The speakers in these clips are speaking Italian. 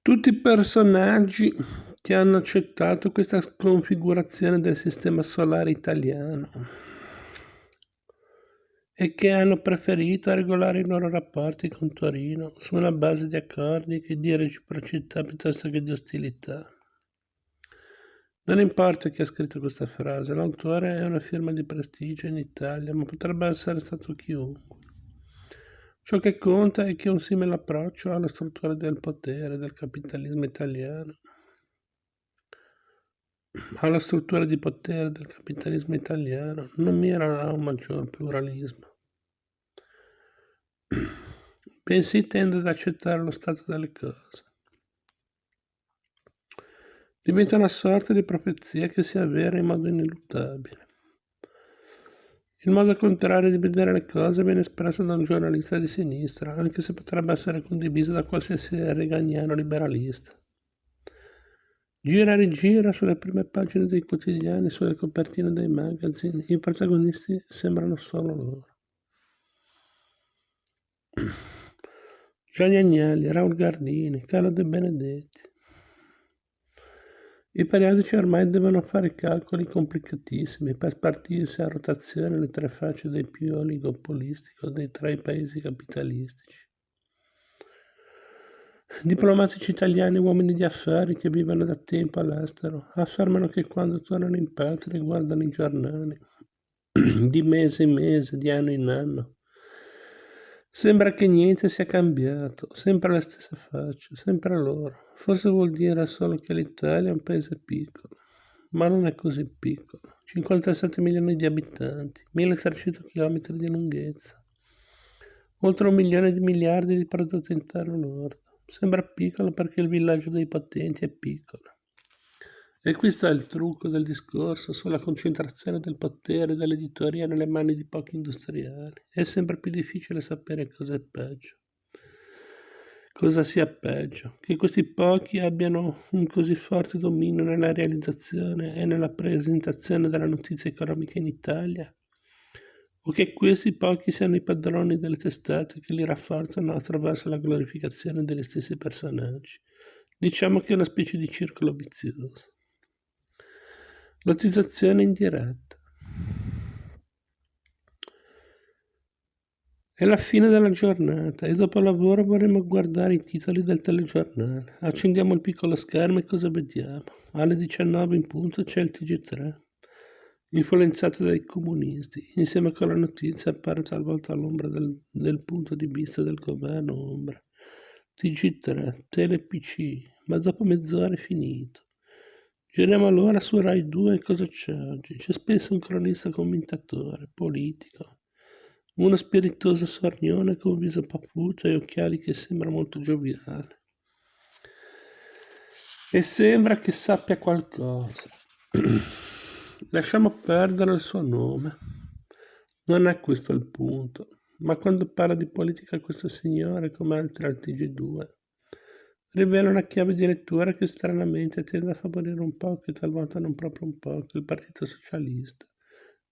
Tutti i personaggi che hanno accettato questa configurazione del sistema solare italiano e che hanno preferito regolare i loro rapporti con Torino su una base di accordi che di reciprocità piuttosto che di ostilità. Non importa chi ha scritto questa frase, l'autore è una firma di prestigio in Italia, ma potrebbe essere stato chiunque. Ciò che conta è che un simile approccio alla struttura del potere del capitalismo italiano, alla struttura di potere del capitalismo italiano, non mira a un maggior pluralismo, bensì tende ad accettare lo stato delle cose. Diventa una sorta di profezia che si avvera in modo ineluttabile. Il modo contrario di vedere le cose viene espresso da un giornalista di sinistra, anche se potrebbe essere condiviso da qualsiasi reganiano liberalista. Gira e rigira sulle prime pagine dei quotidiani, sulle copertine dei magazine, i protagonisti sembrano solo loro. Gianni Agnelli, Raul Gardini, Carlo De Benedetti. I periodici ormai devono fare calcoli complicatissimi per spartirsi a rotazione le tre facce dei più oligopolistici dei tre paesi capitalistici. Diplomatici italiani, uomini di affari che vivono da tempo all'estero, affermano che quando tornano in patria guardano i giornali di mese in mese, di anno in anno. Sembra che niente sia cambiato, sempre le stesse facce, sempre loro. Forse vuol dire solo che l'Italia è un paese piccolo, ma non è così piccolo. 57 milioni di abitanti, 1300 km di lunghezza, oltre 1 milione di miliardi di prodotto interno lordo. Sembra piccolo perché il villaggio dei potenti è piccolo. E qui sta il trucco del discorso sulla concentrazione del potere dell'editoria nelle mani di pochi industriali. È sempre più difficile sapere cosa è peggio. Cosa sia peggio? Che questi pochi abbiano un così forte dominio nella realizzazione e nella presentazione della notizia economica in Italia? O che questi pochi siano i padroni delle testate che li rafforzano attraverso la glorificazione degli stessi personaggi? Diciamo che è una specie di circolo vizioso. Lottizzazione indiretta. È la fine della giornata e dopo lavoro vorremmo guardare i titoli del telegiornale. Accendiamo il piccolo schermo e cosa vediamo? Alle 19 in punto c'è il TG3, influenzato dai comunisti. Insieme con la notizia appare talvolta l'ombra del punto di vista del governo ombra. TG3, TelePC, ma dopo mezz'ora è finito. Giriamo allora su Rai 2 e cosa c'è oggi? C'è spesso un cronista commentatore, politico, uno spiritoso sornione con viso paputo e occhiali che sembra molto gioviale. E sembra che sappia qualcosa. Lasciamo perdere il suo nome. Non è questo il punto. Ma quando parla di politica questo signore, come altri al TG2, rivela una chiave di lettura che stranamente tende a favorire un po', che talvolta non proprio un po', il Partito Socialista.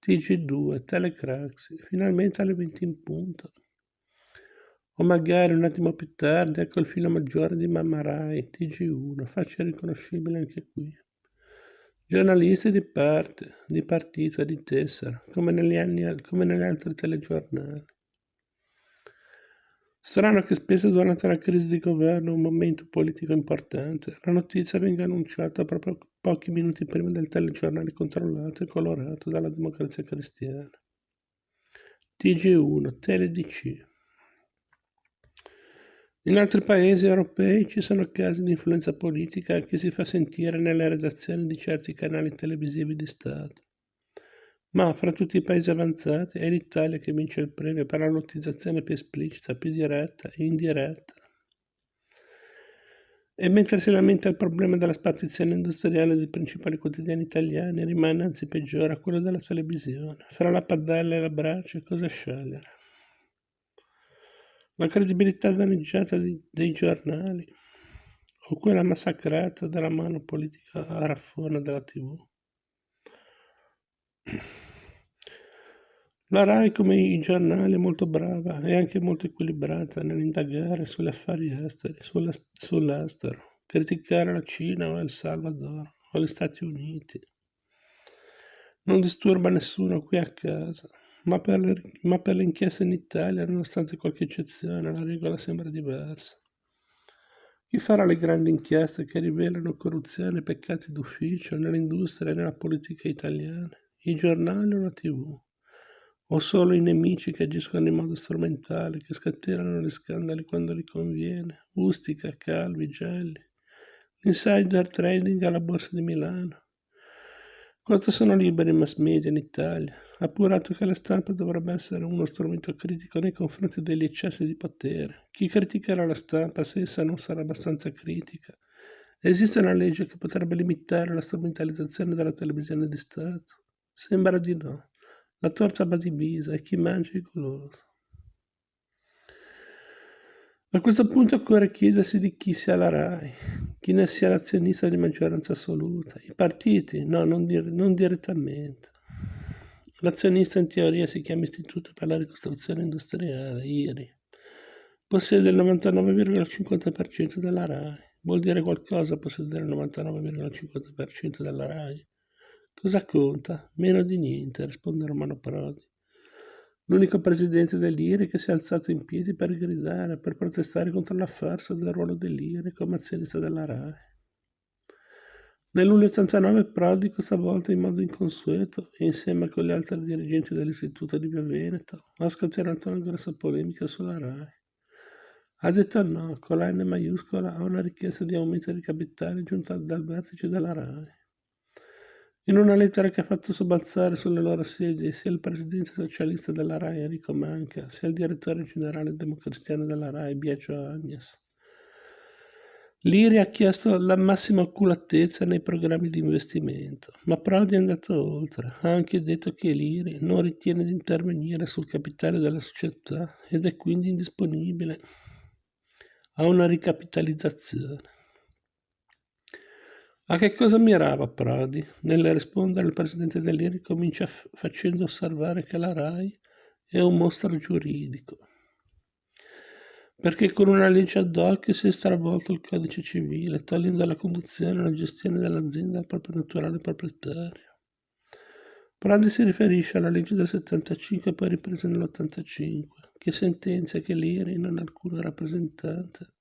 TG2, Telecraxi, finalmente alle 20 in punto. O magari un attimo più tardi, ecco il filo maggiore di Mamma Rai, TG1, faccia riconoscibile anche qui. Giornalisti di parte, di partito e di tessera, come negli altri telegiornali. Strano che spesso durante la crisi di governo, un momento politico importante, la notizia venga annunciata proprio pochi minuti prima del telegiornale controllato e colorato dalla Democrazia Cristiana. TG1, TeleDC. In altri paesi europei ci sono casi di influenza politica che si fa sentire nelle redazioni di certi canali televisivi di Stato. Ma fra tutti i paesi avanzati è l'Italia che vince il premio per la lottizzazione più esplicita, più diretta e indiretta. E mentre si lamenta il problema della spartizione industriale dei principali quotidiani italiani, rimane anzi peggiore quello della televisione. Fra la padella e la brace cosa scegliere? La credibilità danneggiata dei giornali o quella massacrata dalla mano politica a raffona della TV? La Rai, come i giornali, è molto brava e anche molto equilibrata nell'indagare sugli affari esteri, sull'estero, criticare la Cina o El Salvador o gli Stati Uniti. Non disturba nessuno qui a casa, ma per le inchieste in Italia, nonostante qualche eccezione, la regola sembra diversa. Chi farà le grandi inchieste che rivelano corruzione e peccati d'ufficio nell'industria e nella politica italiana? I giornali o la TV? O solo i nemici che agiscono in modo strumentale, che scatenano gli scandali quando gli conviene? Ustica, Calvi, Gelli. L'insider trading alla Borsa di Milano. Quanto sono liberi i mass media in Italia? Appurato che la stampa dovrebbe essere uno strumento critico nei confronti degli eccessi di potere. Chi criticherà la stampa se essa non sarà abbastanza critica? Esiste una legge che potrebbe limitare la strumentalizzazione della televisione di Stato? Sembra di no. La torta va divisa e chi mangia è goloso. A questo punto occorre chiedersi di chi sia la RAI, chi ne sia l'azionista di maggioranza assoluta. I partiti? No, non direttamente. L'azionista in teoria si chiama Istituto per la Ricostruzione Industriale, IRI. Possiede il 99,50% della RAI. Vuol dire qualcosa possedere il 99,50% della RAI? Cosa conta? Meno di niente, risponde Romano Prodi. L'unico presidente dell'IRI che si è alzato in piedi per gridare, per protestare contro la farsa del ruolo dell'IRI come azionista della RAI. Nel luglio 89 Prodi, questa volta in modo inconsueto e insieme con gli altri dirigenti dell'Istituto di Via Veneto, ha scatenato una grossa polemica sulla RAI. Ha detto no, con la N maiuscola, a una richiesta di aumento di capitale giunta dal vertice della RAI. In una lettera che ha fatto sobbalzare sulle loro sedie sia il presidente socialista della RAI Enrico Manca, sia il direttore generale democristiano della RAI Biagio Agnes. L'IRI ha chiesto la massima oculatezza nei programmi di investimento, ma Prodi è andato oltre. Ha anche detto che l'IRI non ritiene di intervenire sul capitale della società ed è quindi indisponibile a una ricapitalizzazione. A che cosa mirava Prodi? Nel rispondere il presidente dell'IRI comincia facendo osservare che la RAI è un mostro giuridico, perché con una legge ad hoc si è stravolto il codice civile, togliendo la conduzione e la gestione dell'azienda al proprio naturale proprietario. Prodi si riferisce alla legge del 75 poi ripresa nell'85, che sentenzia che l'IRI non ha alcun rappresentante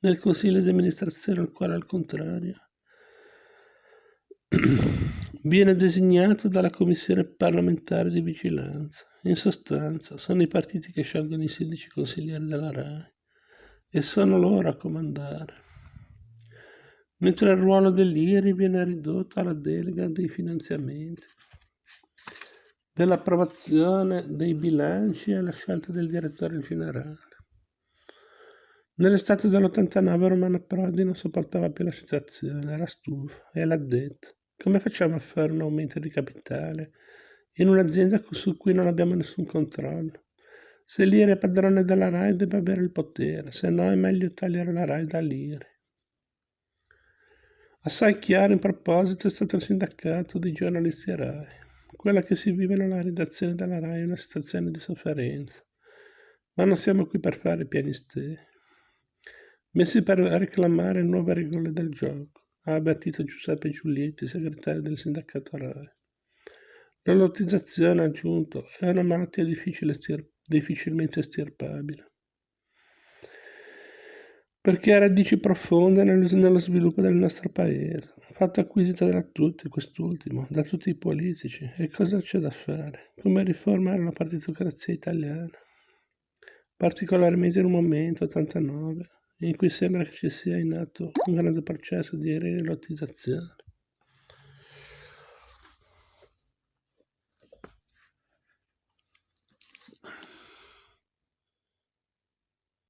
nel consiglio di amministrazione, al quale al contrario viene designato dalla Commissione parlamentare di vigilanza. In sostanza, sono i partiti che scelgono i 16 consiglieri della RAI e sono loro a comandare. Mentre il ruolo dell'IRI viene ridotto alla delega dei finanziamenti, dell'approvazione dei bilanci e alla scelta del direttore generale. Nell'estate dell'89 Romano Prodi non sopportava più la situazione, era stufo e l'ha detto. Come facciamo a fare un aumento di capitale in un'azienda su cui non abbiamo nessun controllo? Se l'IRI è padrone della RAI deve avere il potere, se no è meglio tagliare la RAI dall'IRI. Assai chiaro in proposito è stato il sindacato dei giornalisti RAI. Quella che si vive nella redazione della RAI è una situazione di sofferenza, ma non siamo qui per fare pianistei, messi per reclamare nuove regole del gioco, ha avvertito Giuseppe Giulietti, segretario del sindacato RAI. La lottizzazione, ha aggiunto, è una malattia difficilmente estirpabile, perché ha radici profonde nello sviluppo del nostro paese, fatto acquisito da tutti, quest'ultimo, da tutti i politici. E cosa c'è da fare? Come riformare la partitocrazia italiana? Particolarmente in un momento, 89, in cui sembra che ci sia in atto un grande processo di rilottizzazione.